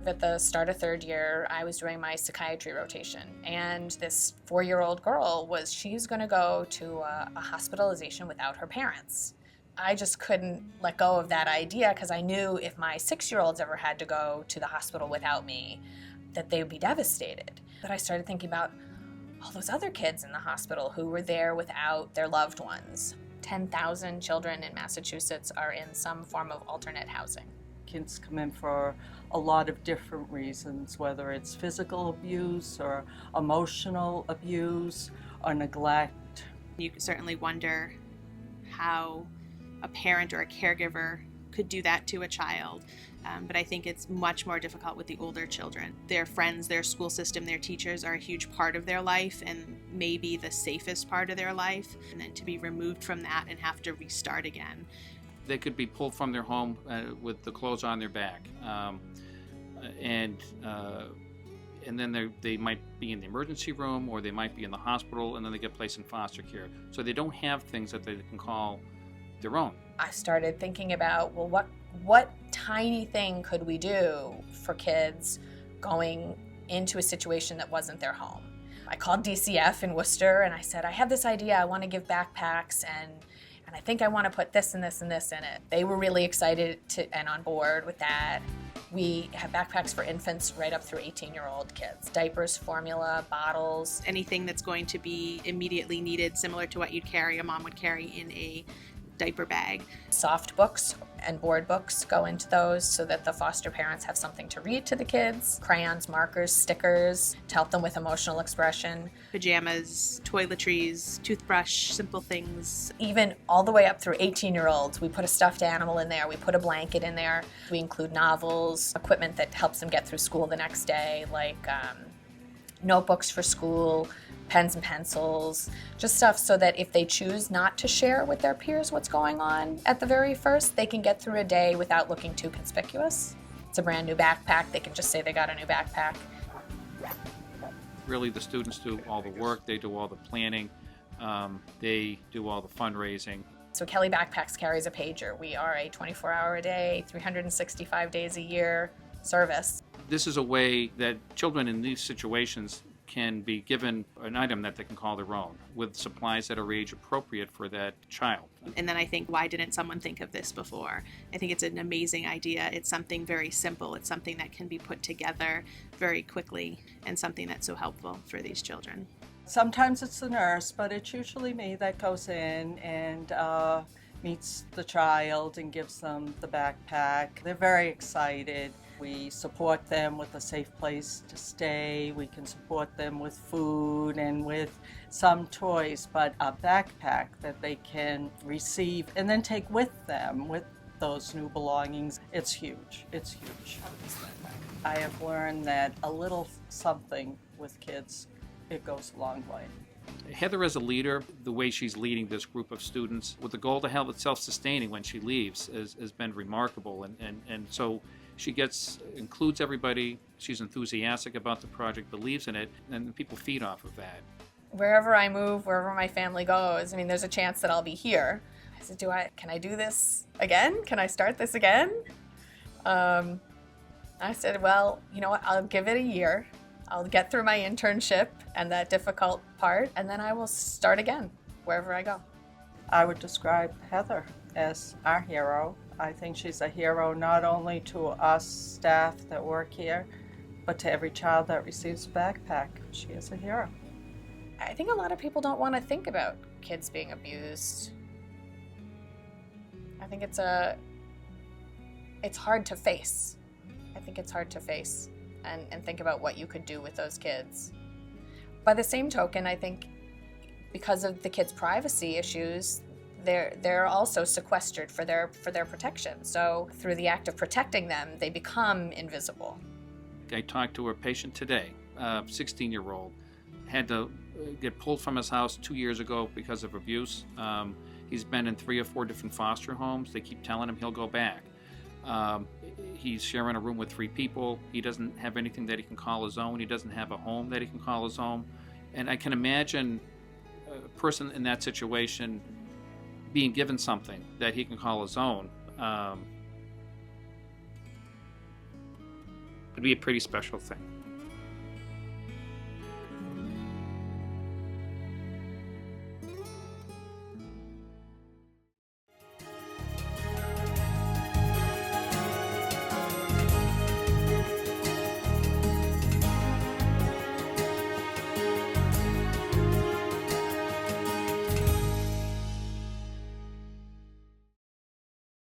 At the start of third year, I was doing my psychiatry rotation, and this 4-year-old girl she's going to go to a hospitalization without her parents. I just couldn't let go of that idea because I knew if my 6-year-olds ever had to go to the hospital without me, that they would be devastated. But I started thinking about all those other kids in the hospital who were there without their loved ones. 10,000 children in Massachusetts are in some form of alternate housing. Kids come in for a lot of different reasons, whether it's physical abuse or emotional abuse or neglect. You certainly wonder how a parent or a caregiver could do that to a child. But I think it's much more difficult with the older children. Their friends, their school system, their teachers are a huge part of their life and maybe the safest part of their life. And then to be removed from that and have to restart again. They could be pulled from their home with the clothes on their back. And then they might be in the emergency room, or they might be in the hospital, and then they get placed in foster care. So they don't have things that they can call their own. I started thinking about, well, what tiny thing could we do for kids going into a situation that wasn't their home? I called DCF in Worcester and I said, I have this idea, I want to give backpacks and I think I want to put this and this and this in it. They were really excited and on board with that. We have backpacks for infants right up through 18-year-old kids. Diapers, formula, bottles. Anything that's going to be immediately needed, similar to what a mom would carry in a diaper bag. Soft books and board books go into those so that the foster parents have something to read to the kids. Crayons, markers, stickers to help them with emotional expression. Pajamas, toiletries, toothbrush, simple things. Even all the way up through 18-year-olds, we put a stuffed animal in there, we put a blanket in there. We include novels, equipment that helps them get through school the next day, like notebooks for school, pens and pencils, just stuff so that if they choose not to share with their peers what's going on at the very first, they can get through a day without looking too conspicuous. It's a brand new backpack. They can just say they got a new backpack. Really, the students do all the work, they do all the planning, they do all the fundraising. So Kelly Backpacks carries a pager. We are a 24-hour-a-day, 365 days a year service. This is a way that children in these situations can be given an item that they can call their own, with supplies that are age appropriate for that child. And then I think, why didn't someone think of this before? I think it's an amazing idea. It's something very simple. It's something that can be put together very quickly and something that's so helpful for these children. Sometimes it's the nurse, but it's usually me that goes in and meets the child and gives them the backpack. They're very excited. We support them with a safe place to stay. We can support them with food and with some toys, but a backpack that they can receive and then take with them with those new belongings, it's huge. It's huge. I have learned that a little something with kids, it goes a long way. Heather as a leader, the way she's leading this group of students with the goal to have it self-sustaining when she leaves has been remarkable. And so she includes everybody, she's enthusiastic about the project, believes in it, and people feed off of that. Wherever I move, wherever my family goes, I mean, there's a chance that I'll be here. I said, can I do this again? Can I start this again? I said, well, you know what, I'll give it a year. I'll get through my internship and that difficult part, and then I will start again, wherever I go. I would describe Heather as our hero. I think she's a hero not only to us staff that work here, but to every child that receives a backpack. She is a hero. I think a lot of people don't want to think about kids being abused. I think it's hard to face. I think it's hard to face and think about what you could do with those kids. By the same token, I think because of the kids' privacy issues, they're also sequestered for their protection. So through the act of protecting them, they become invisible. I talked to a patient today, a 16-year-old, had to get pulled from his house 2 years ago because of abuse. He's been in 3 or 4 different foster homes. They keep telling him he'll go back. He's sharing a room with 3 people. He doesn't have anything that he can call his own. He doesn't have a home that he can call his own. And I can imagine a person in that situation being given something that he can call his own. It'd be a pretty special thing.